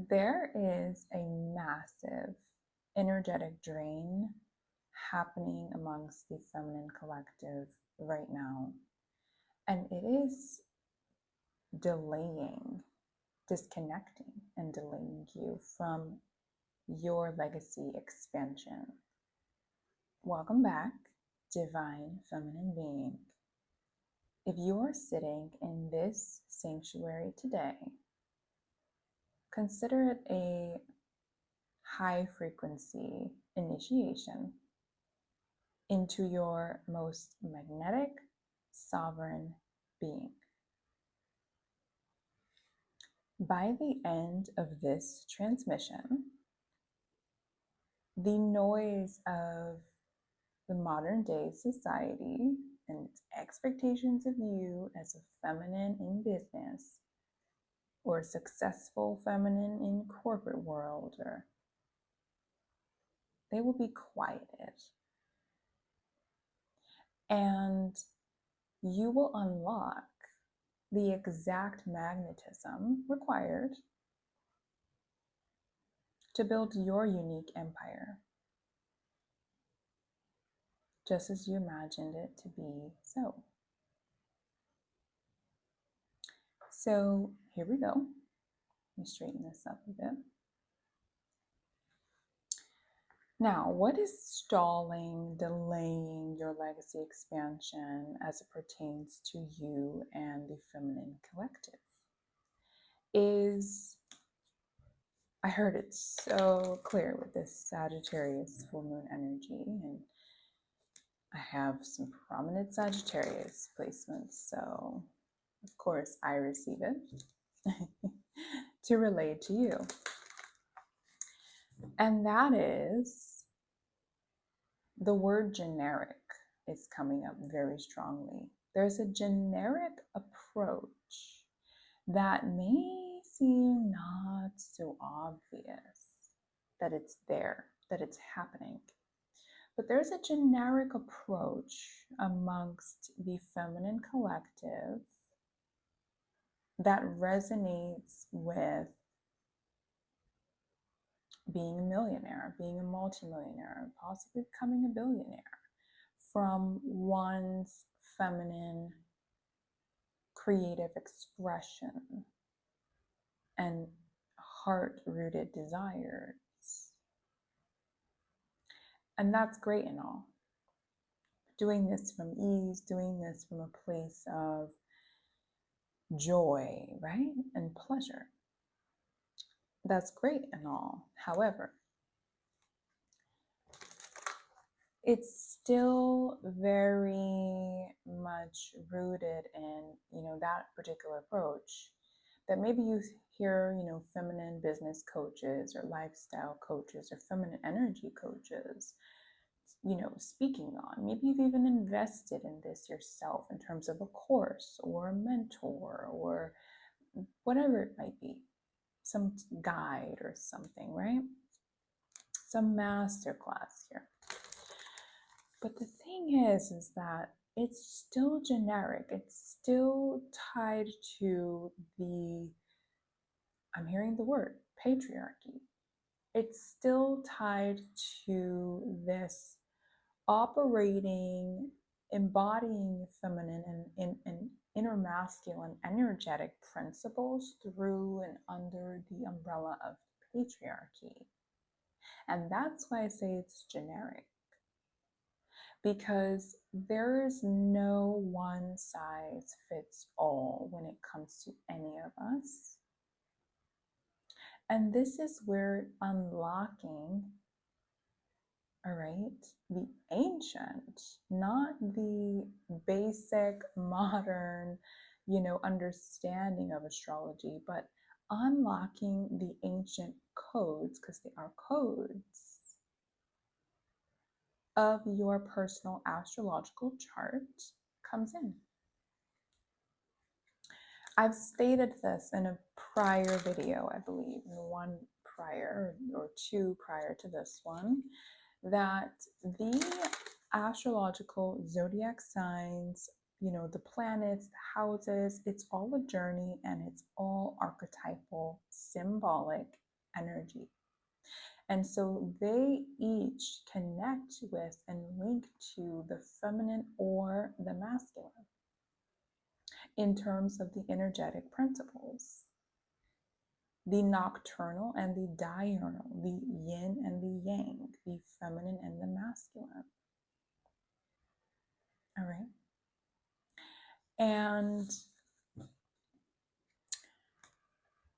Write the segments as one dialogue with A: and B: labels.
A: There is a massive energetic drain happening amongst the feminine collective right now, and it is disconnecting and delaying you from your legacy expansion. Welcome back, divine feminine being. If you are sitting in this sanctuary today, consider it a high frequency initiation into your most magnetic, sovereign being. By the end of this transmission, the noise of the modern day society and its expectations of you as a feminine in business or a successful feminine in corporate world, or they will be quieted. And you will unlock the exact magnetism required to build your unique empire, just as you imagined it to be so. So here we go. Let me straighten this up a bit. Now, what is stalling, delaying your legacy expansion as it pertains to you and the feminine collective? I heard it so clear with this Sagittarius full moon energy, and I have some prominent Sagittarius placements, so of course I receive it to relate to you. And that is the word generic is coming up very strongly. There's a generic approach that may seem not so obvious that it's there, that it's happening. But there's a generic approach amongst the feminine collective that resonates with being a millionaire, being a multimillionaire, possibly becoming a billionaire from one's feminine creative expression and heart-rooted desires. And that's great and all. Doing this from ease, doing this from a place of joy, right? And pleasure. That's great and all. However, it's still very much rooted in, that particular approach that maybe you hear, feminine business coaches or lifestyle coaches or feminine energy coaches, speaking on. Maybe you've even invested in this yourself in terms of a course or a mentor or whatever it might be, some guide or something, right? Some masterclass here. But the thing is that it's still generic. It's still tied to I'm hearing the word, patriarchy. It's still tied to this operating, embodying feminine and inner masculine energetic principles through and under the umbrella of patriarchy. And that's why I say it's generic. Because there is no one size fits all when it comes to any of us. And this is where unlocking, all right, the ancient, not the basic modern, understanding of astrology, but unlocking the ancient codes, because they are codes of your personal astrological chart comes in. I've stated this in a prior video, I believe, in one prior or two prior to this one, that the astrological zodiac signs, the planets, the houses, it's all a journey and it's all archetypal, symbolic energy. And so they each connect with and link to the feminine or the masculine in terms of the energetic principles. The nocturnal and the diurnal, the yin and the yang, the feminine and the masculine. All right. And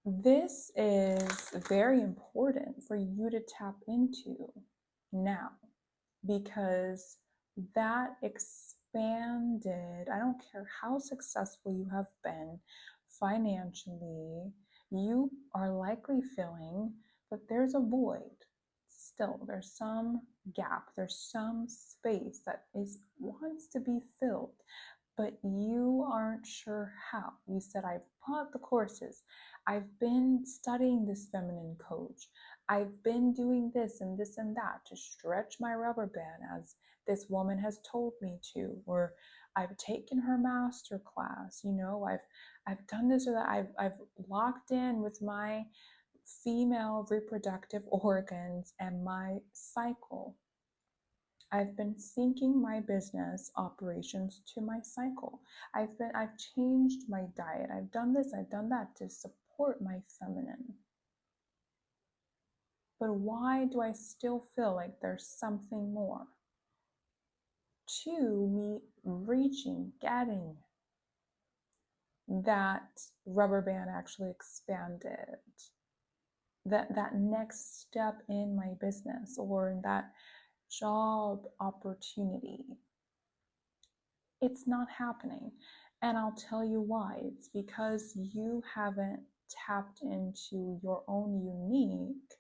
A: this is very important for you to tap into now, because that expanded, I don't care how successful you have been financially, you are likely feeling that there's a void still. There's some gap, there's some space that wants to be filled, but you aren't sure how. You said, I've bought the courses, I've been studying this feminine coach, I've been doing this and this and that to stretch my rubber band, as this woman has told me to, or I've taken her master class, I've done this or that, I've locked in with my female reproductive organs and my cycle. I've been syncing my business operations to my cycle. I've changed my diet. I've done this, I've done that to support my feminine. But why do I still feel like there's something more to me reaching, getting that rubber band actually expanded? That next step in my business or in that job opportunity. It's not happening. And I'll tell you why. It's because you haven't tapped into your own unique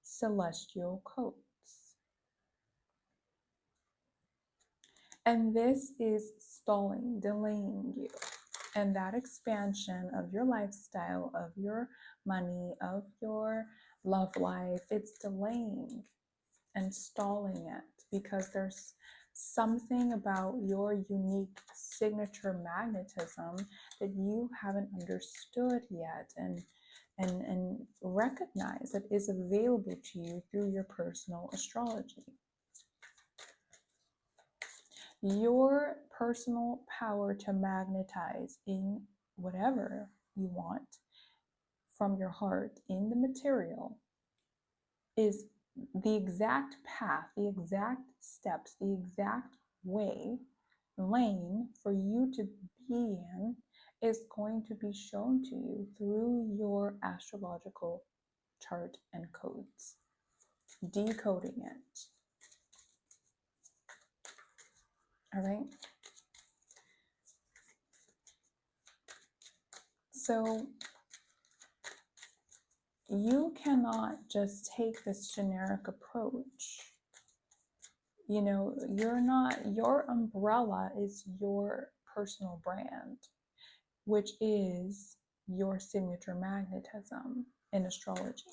A: celestial codes. And this is stalling, delaying you. And that expansion of your lifestyle, of your money, of your love life, it's delaying and stalling it because there's something about your unique signature magnetism that you haven't understood yet and recognize that is available to you through your personal astrology. Your personal power to magnetize in whatever you want from your heart in the material is the exact path, the exact steps, the exact lane for you to be in is going to be shown to you through your astrological chart and codes, decoding it. All right. So you cannot just take this generic approach. Your umbrella is your personal brand, which is your signature magnetism in astrology.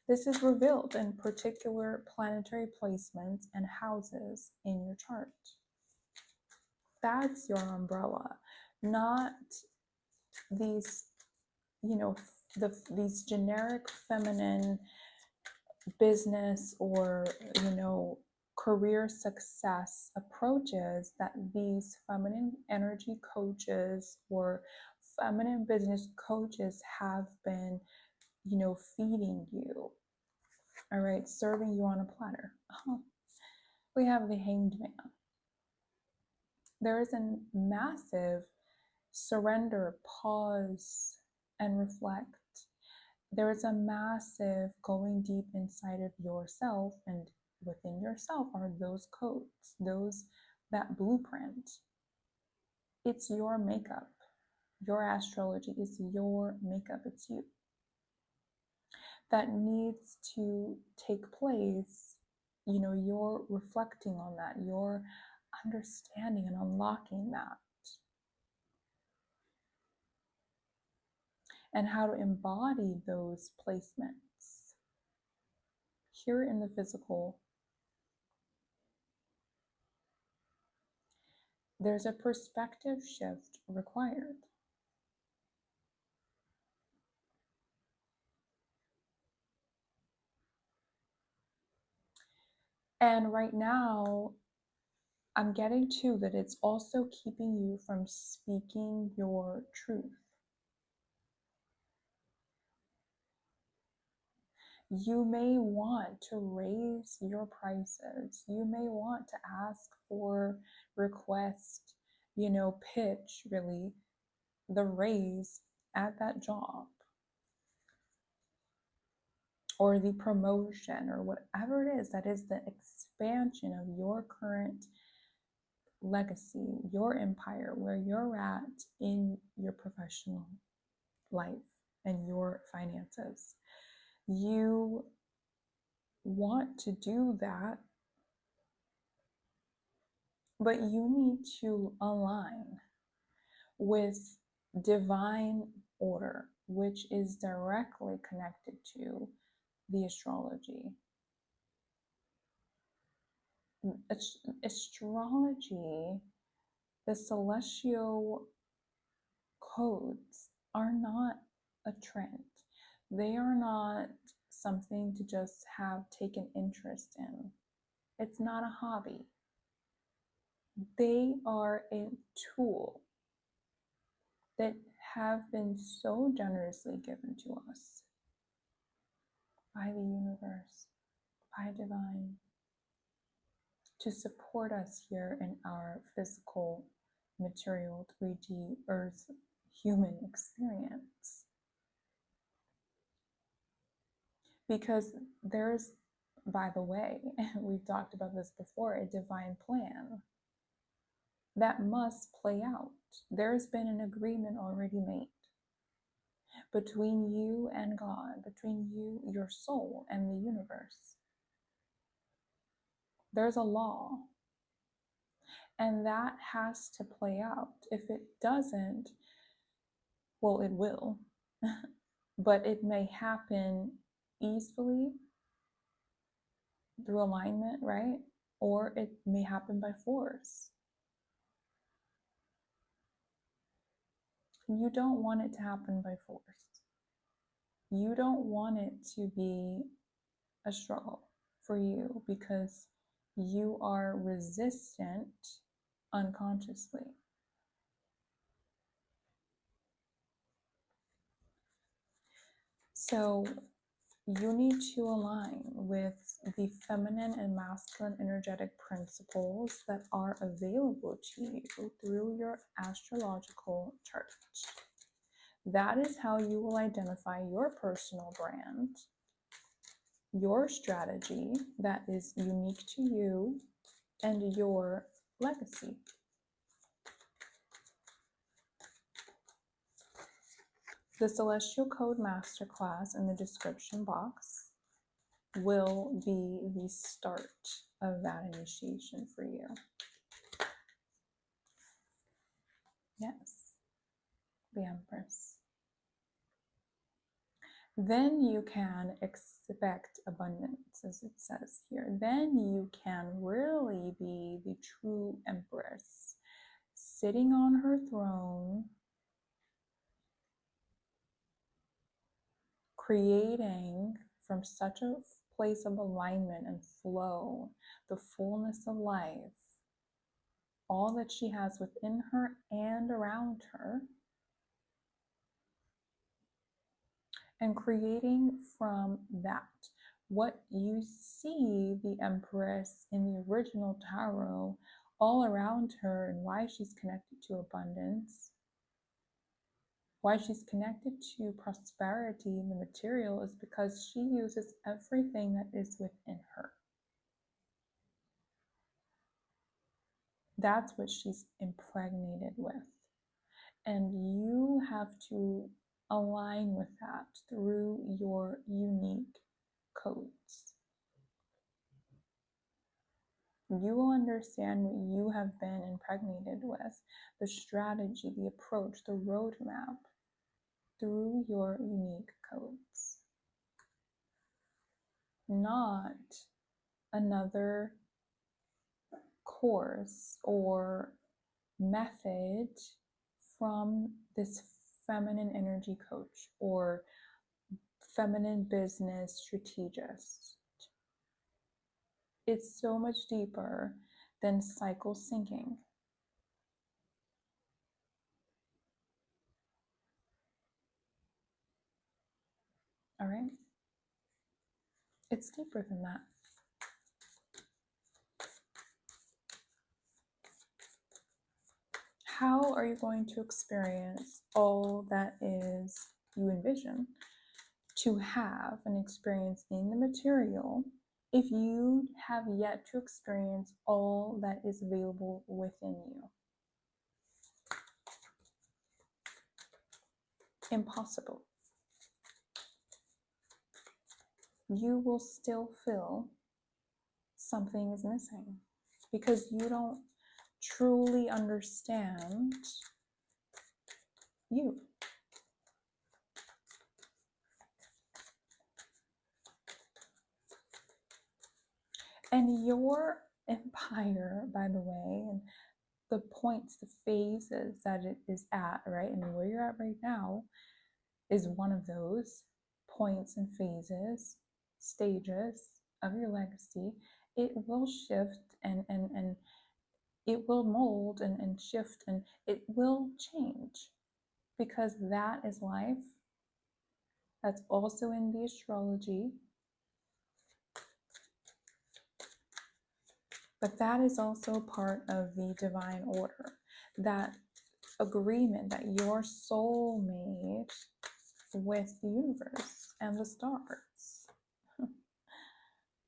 A: This is revealed in particular planetary placements and houses in your chart. That's your umbrella, not these, these generic feminine business or, career success approaches that these feminine energy coaches or feminine business coaches have been, feeding you. All right, serving you on a platter. We have the Hanged Man. There is a massive surrender, pause, and reflect. There is a massive going deep inside of yourself, and within yourself are those codes, that blueprint. It's your makeup. Your astrology is your makeup. It's you. That needs to take place. You're reflecting on that. You're understanding and unlocking that. And how to embody those placements here in the physical. There's a perspective shift required. And right now, I'm getting to that it's also keeping you from speaking your truth. You may want to raise your prices. You may want to ask for, request, pitch really the raise at that job or the promotion or whatever it is that is the expansion of your current legacy, your empire, where you're at in your professional life and your finances. You want to do that, but you need to align with divine order, which is directly connected to the astrology. Astrology, the celestial codes are not a trend. They are not something to just have taken interest in. It's not a hobby. They are a tool that have been so generously given to us by the universe, by divine, to support us here in our physical, material, 3D, earth, human experience. Because there's, by the way, we've talked about this before, a divine plan that must play out. There's been an agreement already made between you and God, between you, your soul, and the universe. There's a law, and that has to play out. If it doesn't, well, it will, but it may happen easily through alignment, right? Or it may happen by force. You don't want it to happen by force. You don't want it to be a struggle for you because you are resistant unconsciously. So you need to align with the feminine and masculine energetic principles that are available to you through your astrological chart. That is how you will identify your personal brand, your strategy that is unique to you, and your legacy. The Celestial Code Masterclass in the description box will be the start of that initiation for you. Yes, the Empress. Then you can expect abundance, as it says here. Then you can really be the true Empress, sitting on her throne, creating from such a place of alignment and flow, the fullness of life, all that she has within her and around her, and creating from that. What you see the Empress in the original tarot all around her, and why she's connected to abundance, why she's connected to prosperity in the material, is because she uses everything that is within her. That's what she's impregnated with. And you have to align with that through your unique codes. You will understand what you have been impregnated with, the strategy, the approach, the roadmap, through your unique codes. Not another course or method from this feminine energy coach or feminine business strategist. It's so much deeper than cycle syncing. All right? It's deeper than that. How are you going to experience all that is you envision to have an experience in the material if you have yet to experience all that is available within you? Impossible. You will still feel something is missing because you don't truly understand you. And your empire, by the way, and the points, the phases that it is at, right? And where you're at right now is one of those points and phases, stages of your legacy. It will shift and it will mold and shift and it will change because that is life. That's also in the astrology. But that is also part of the divine order, that agreement that your soul made with the universe and the stars.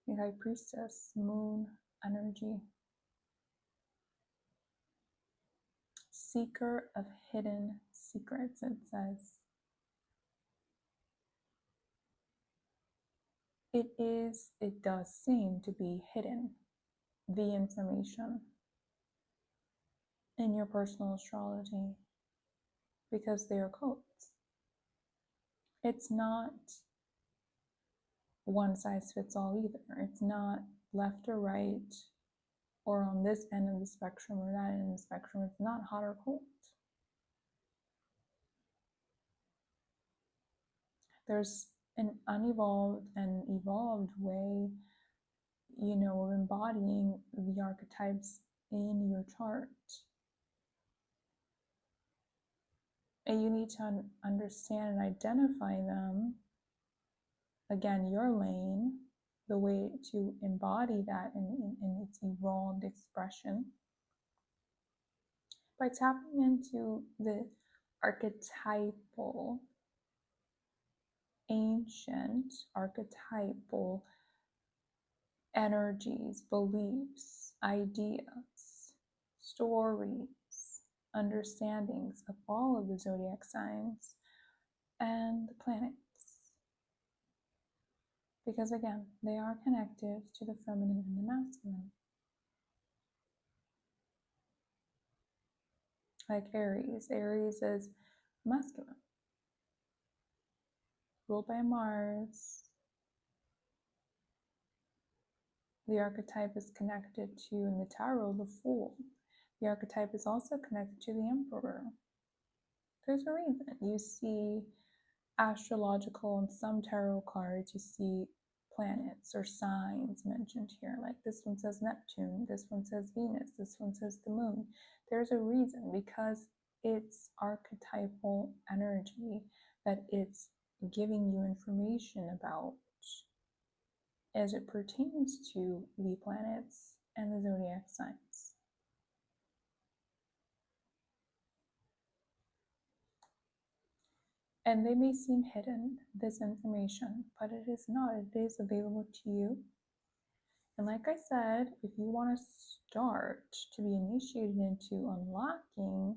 A: The high priestess, moon energy. Seeker of hidden secrets, it says. It does seem to be hidden, the information in your personal astrology, because they are codes. It's not one size fits all either. It's not left or right, or on this end of the spectrum or that end of the spectrum. It's not hot or cold. There's an unevolved and evolved way, of embodying the archetypes in your chart. And you need to understand and identify them. Again, your lane, the way to embody that in its evolved expression, by tapping into the archetypal, ancient archetypal energies, beliefs, ideas, stories, understandings of all of the zodiac signs and the planets. Because again, they are connected to the feminine and the masculine. Like Aries. Aries is masculine, ruled by Mars. The archetype is connected to, in the tarot, the Fool. The archetype is also connected to the Emperor. There's a reason. You see astrological and some tarot cards, you see planets or signs mentioned here. Like this one says Neptune, this one says Venus, this one says the moon. There's a reason, because it's archetypal energy that it's giving you information about as it pertains to the planets and the zodiac signs. And they may seem hidden, this information, but it is not. It is available to you. And like I said, if you want to start to be initiated into unlocking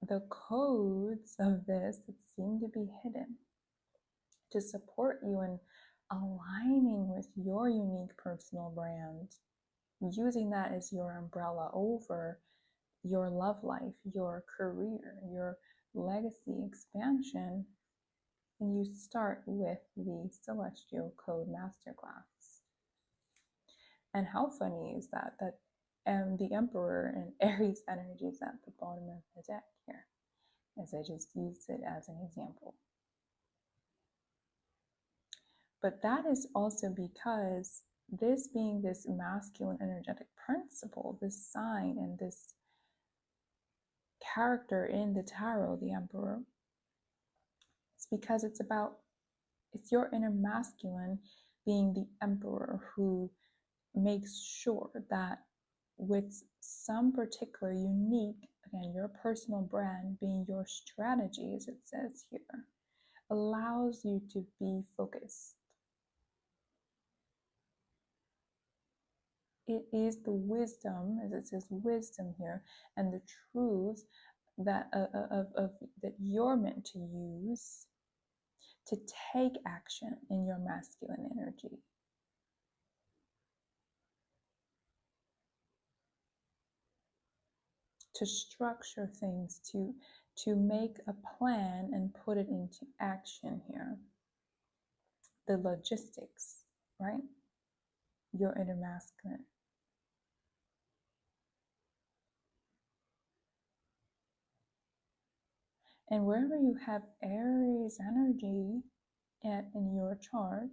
A: the codes of this that seem to be hidden, to support you in aligning with your unique personal brand, using that as your umbrella over your love life, your career, your legacy expansion, and you start with the Celestial Code Masterclass. And how funny is that the Emperor and Aries energy is at the bottom of the deck here, as I just used it as an example. But that is also because this being this masculine energetic principle, this sign and this character in the tarot, the Emperor, it's because it's your inner masculine being the Emperor who makes sure that with some particular unique, again, your personal brand being your strategy, as it says here, allows you to be focused. It is the wisdom, as it says, wisdom here, and the truth that that you're meant to use to take action in your masculine energy. To structure things, to make a plan and put it into action here. The logistics, right? Your inner masculine. And wherever you have Aries energy in your chart,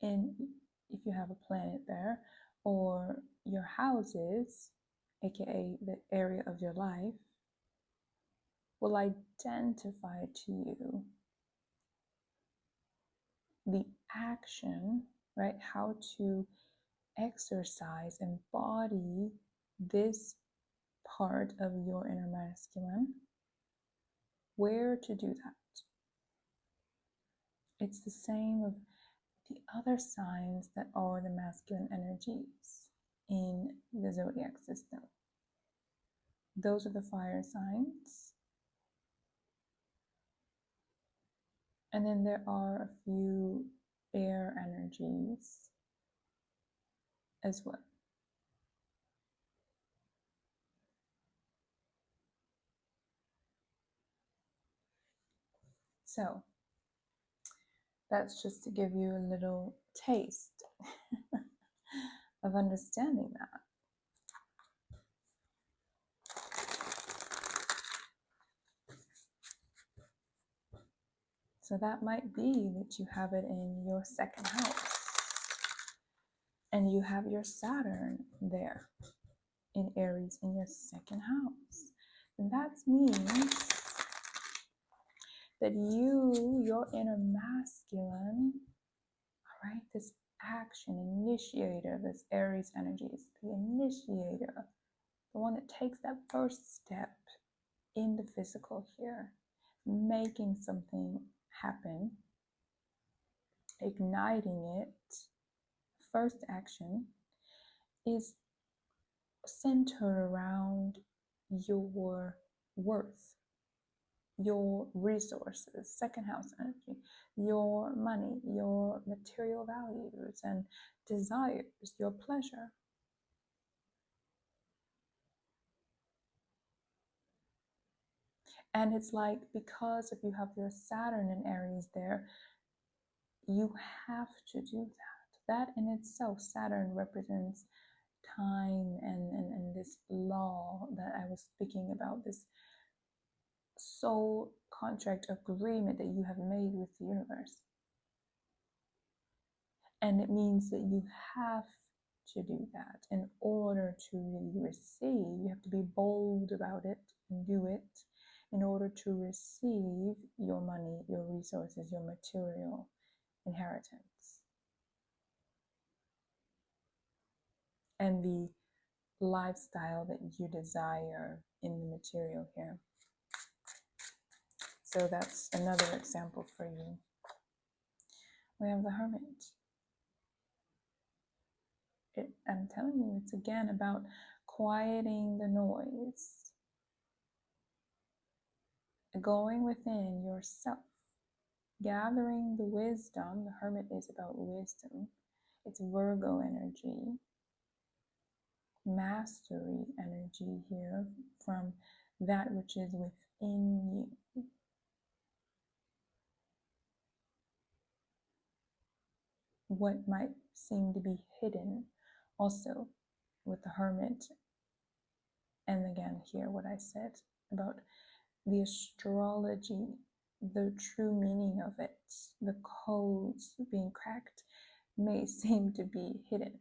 A: if you have a planet there, or your houses, aka the area of your life, will identify to you the action, right? How to exercise, embody this part of your inner masculine, where to do that. It's the same of the other signs that are the masculine energies in the zodiac system. Those are the fire signs. And then there are a few air energies as well. So that's just to give you a little taste of understanding that. So that might be that you have it in your second house. And you have your Saturn there in Aries in your second house. And that means that your inner masculine, all right, this action initiator, this Aries energy is the initiator, the one that takes that first step in the physical here, making something happen, igniting it. First action is centered around your worth, your resources, second house energy, your money, your material values and desires, your pleasure. And it's like, because if you have your Saturn in Aries there, you have to do that. That in itself, Saturn represents time and this law that I was speaking about, this soul contract agreement that you have made with the universe. And it means that you have to do that in order to really receive. You have to be bold about it and do it in order to receive your money, your resources, your material inheritance, and the lifestyle that you desire in the material here. So that's another example for you. We have the Hermit. I'm telling you, it's again about quieting the noise, going within yourself, gathering the wisdom. The Hermit is about wisdom. It's Virgo energy, mastery energy here from that which is within you. What might seem to be hidden also with the Hermit. And again, here what I said about the astrology, the true meaning of it, the codes being cracked, may seem to be hidden,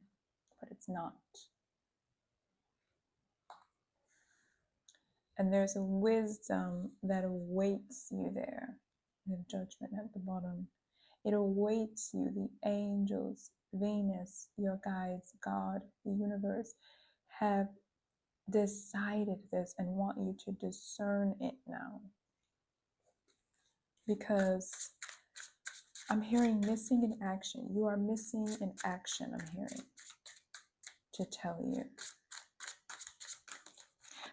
A: but it's not. And there's a wisdom that awaits you there. The judgment at the bottom. It awaits you, the angels, Venus, your guides, God, the universe have decided this and want you to discern it now. Because I'm hearing missing in action. You are missing in action, I'm hearing to tell you.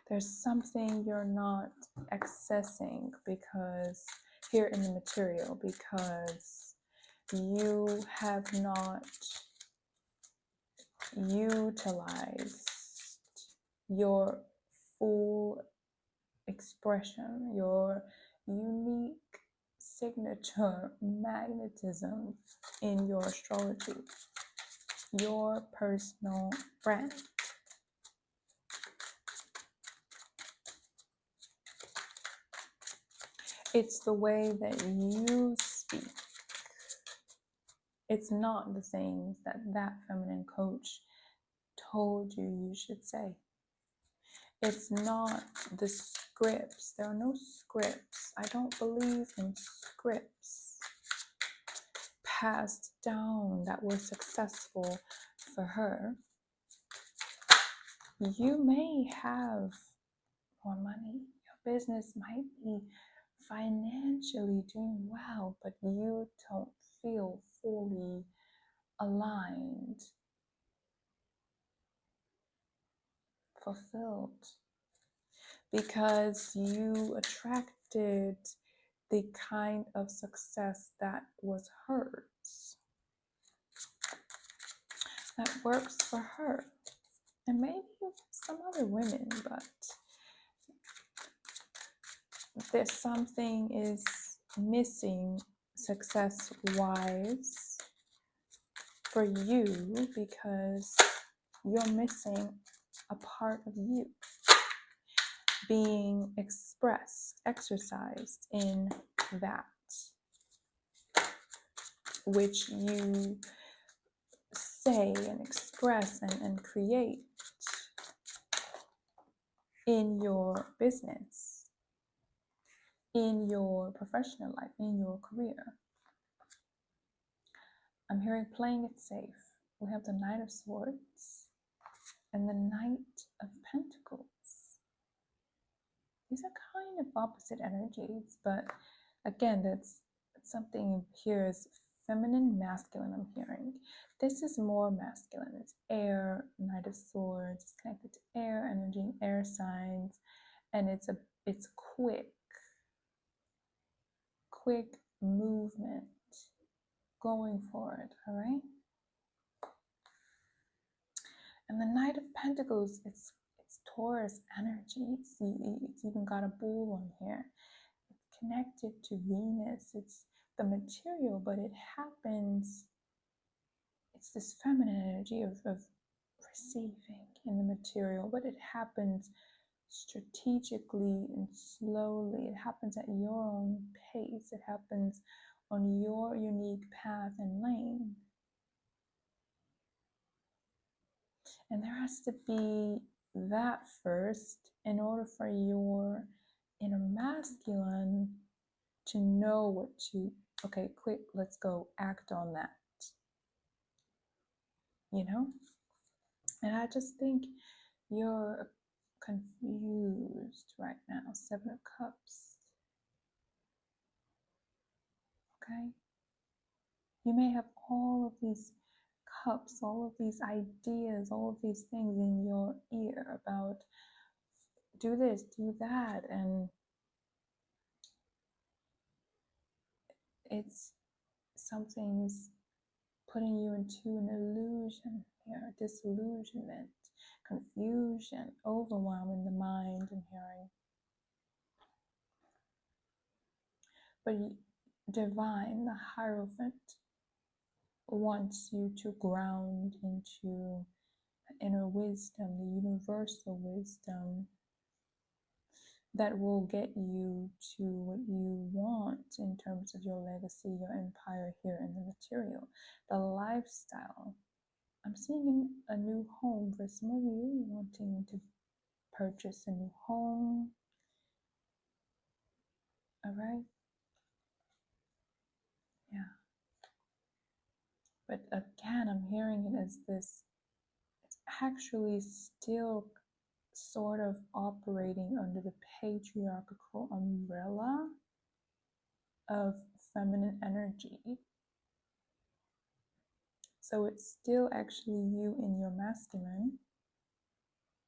A: There's something you're not accessing because here in the material, because you have not utilized your full expression, your unique signature magnetism in your astrology, your personal brand. It's the way that you speak. It's not the things that feminine coach told you you should say. It's not the scripts. There are no scripts. I don't believe in scripts passed down that were successful for her. You may have more money. Your business might be financially doing well, but you don't feel fully aligned, fulfilled, because you attracted the kind of success that was hers, that works for her, and maybe some other women, but there's something is missing success-wise for you because you're missing a part of you being expressed, exercised in that which you say and express and create in your business, in your professional life, in your career. I'm hearing playing it safe. We have the Knight of Swords and the Knight of Pentacles. These are kind of opposite energies, but again, that's something here is feminine, masculine, I'm hearing. This is more masculine. It's air, Knight of Swords. It's connected to air energy, air signs, and it's quick movement going forward, all right? And the Knight of Pentacles, it's Taurus energy. It's even got a bull on here. It's connected to Venus. It's the material, but it happens, it's this feminine energy of receiving in the material, but it happens strategically and slowly. It happens at your own pace. It happens on your unique path and lane. And there has to be that first in order for your inner masculine to know what to, okay, quick, let's go act on that. You know? And I just think you're confused right now. 7 of Cups. Okay? You may have all of these cups, all of these ideas, all of these things in your ear about do this, do that, and it's something's putting you into an illusion here, disillusionment, confusion, overwhelm in the mind and hearing. But divine, the Hierophant, wants you to ground into the inner wisdom, the universal wisdom that will get you to what you want in terms of your legacy, your empire here in the material, the lifestyle. I'm seeing a new home for some of you wanting to purchase a new home. All right. Yeah. But again, I'm hearing it as this, it's actually still sort of operating under the patriarchal umbrella of feminine energy. So it's still actually you in your masculine.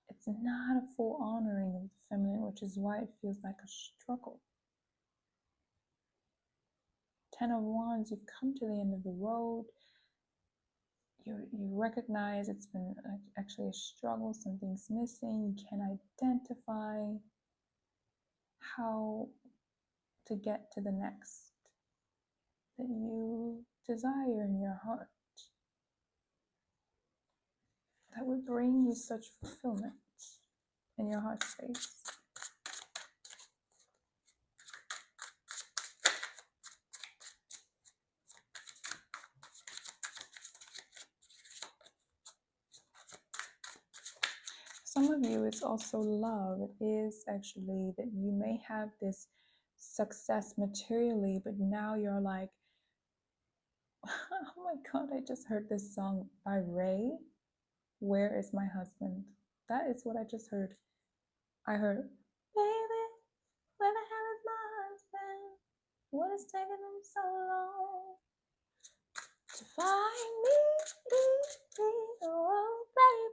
A: It's not a full honoring of the feminine, which is why it feels like a struggle. 10 of Wands, you've come to the end of the road. You recognize it's been actually a struggle, something's missing. You can identify how to get to the next that you desire in your heart, that would bring you such fulfillment in your heart space. Some of you, it's also love. It is actually that you may have this success materially, but now you're like, oh my God, I just heard this song by Ray, Where is My Husband? That is what I just heard. I heard, baby, where the hell is my husband? What is taking him so long to find me? Oh, baby.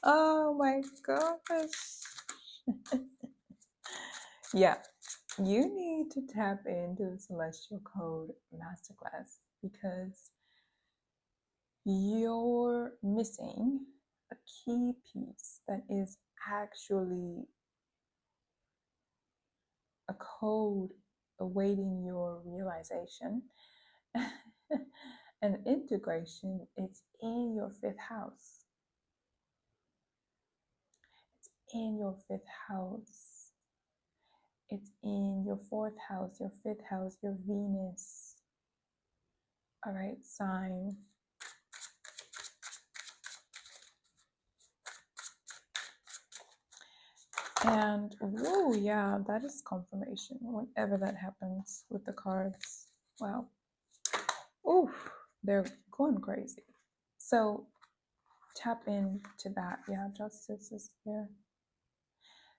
A: Oh my gosh. Yeah, you need to tap into the Celestial Code Masterclass because you're missing a key piece that is actually a code awaiting your realization and integration. It's in your 5th house. It's in your 5th house. It's in your 4th house, your 5th house, your Venus. All right, sign. And whoa, yeah, that is confirmation whenever that happens with the cards. Wow. Ooh, they're going crazy. So tap into that. Yeah, justice is here.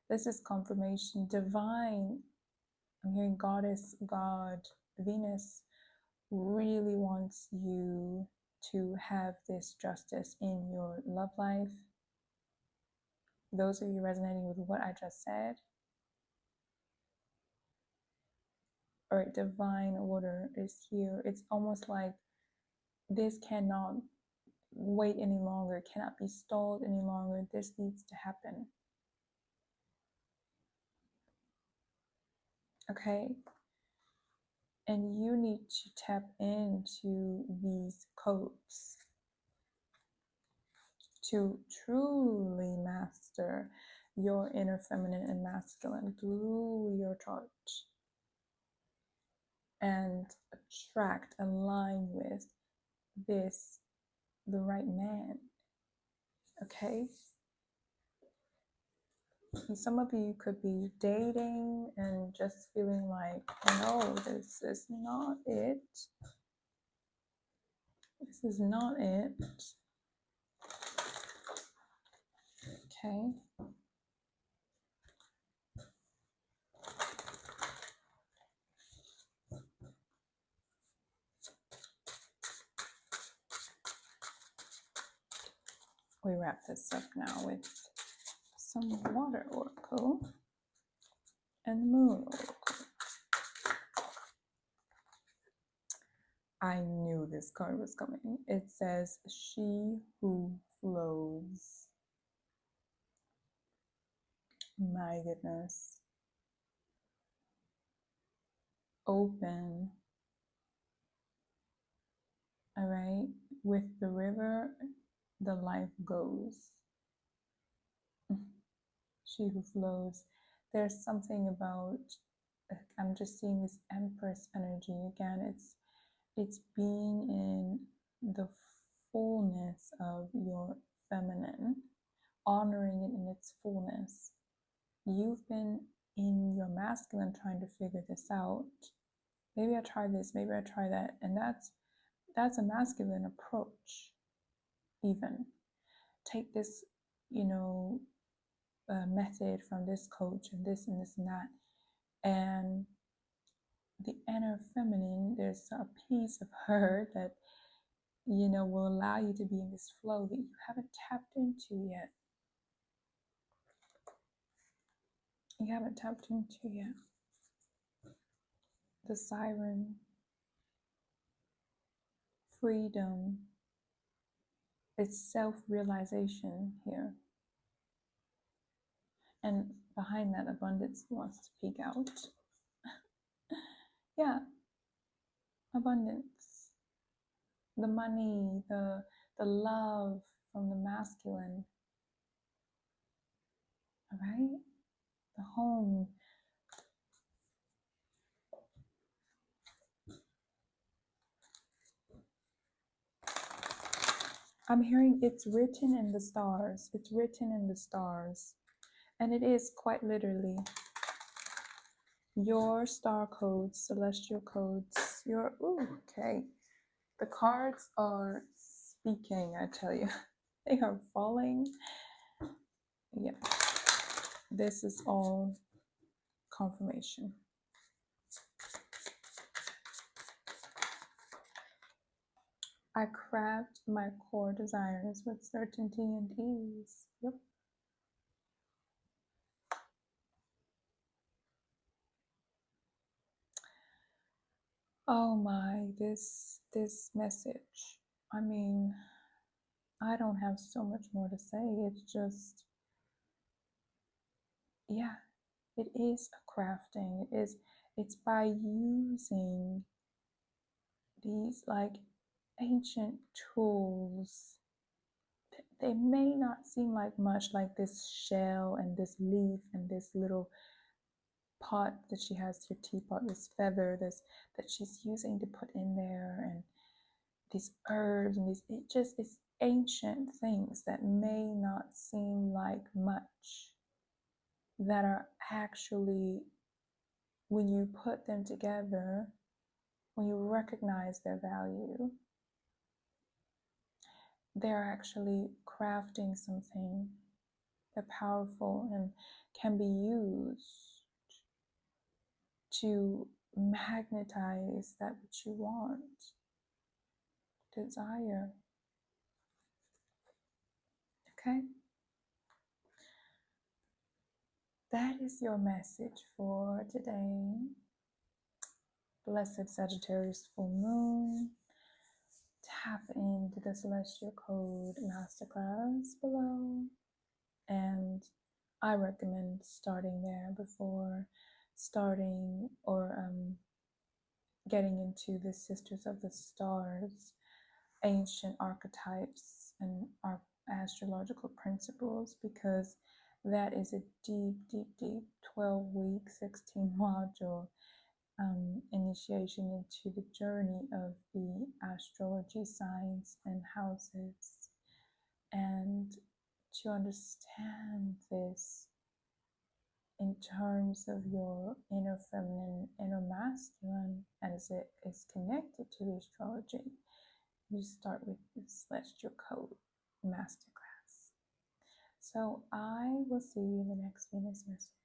A: This is confirmation. Divine. I'm hearing goddess, God, Venus really wants you to have this justice in your love life. Those of you resonating with what I just said, or divine order is here. It's almost like this cannot wait any longer, it cannot be stalled any longer. This needs to happen. Okay? And you need to tap into these codes to truly master your inner feminine and masculine through your chart and attract, align with this, the right man. Okay? And some of you could be dating and just feeling like, no, this is not it. This is not it. Okay. We wrap this up now with some water oracle and moon oracle. I knew this card was coming. It says, she who flows. My goodness. Open. All right. With the river, the life goes. she who flows. There's something about, I'm just seeing this Empress energy again. It's being in the fullness of your feminine, honoring it in its fullness. You've been in your masculine trying to figure this out. Maybe I try this, maybe I try that. And that's a masculine approach. Even take this, method from this coach and this and this and that. And the inner feminine, there's a piece of her that, will allow you to be in this flow that you haven't tapped into yet. You haven't tapped into yet. The siren, freedom, it's self-realization here. And behind that, abundance wants to peek out. Yeah, abundance. The money, the love from the masculine. All right? The home. I'm hearing it's written in the stars. It's written in the stars. And it is quite literally. Your star codes, celestial codes, okay. The cards are speaking, I tell you. They are falling. Yeah. This is all confirmation. I craft my core desires with certainty and ease. Yep. Oh my, this message. I mean, I don't have so much more to say. It's just, yeah, it is a crafting. It's by using these like ancient tools. They may not seem like much, like this shell and this leaf and this little pot that she has, your teapot, this feather that she's using to put in there, and these herbs and it's ancient things that may not seem like much, that are actually, when you put them together, when you recognize their value, they're actually crafting something. They're powerful and can be used to magnetize that which you want, desire. Okay? That is your message for today. Blessed Sagittarius full moon. Tap into the Celestial Code Masterclass below. And I recommend starting there before starting or getting into the Sisters of the Stars, ancient archetypes and astrological principles, because that is a deep, deep, deep 12-week, 16-module initiation into the journey of the astrology signs and houses. And to understand this in terms of your inner feminine, inner masculine, as it is connected to the astrology, you start with the Celestial Code Masterclass. So I will see you in the next Venus message.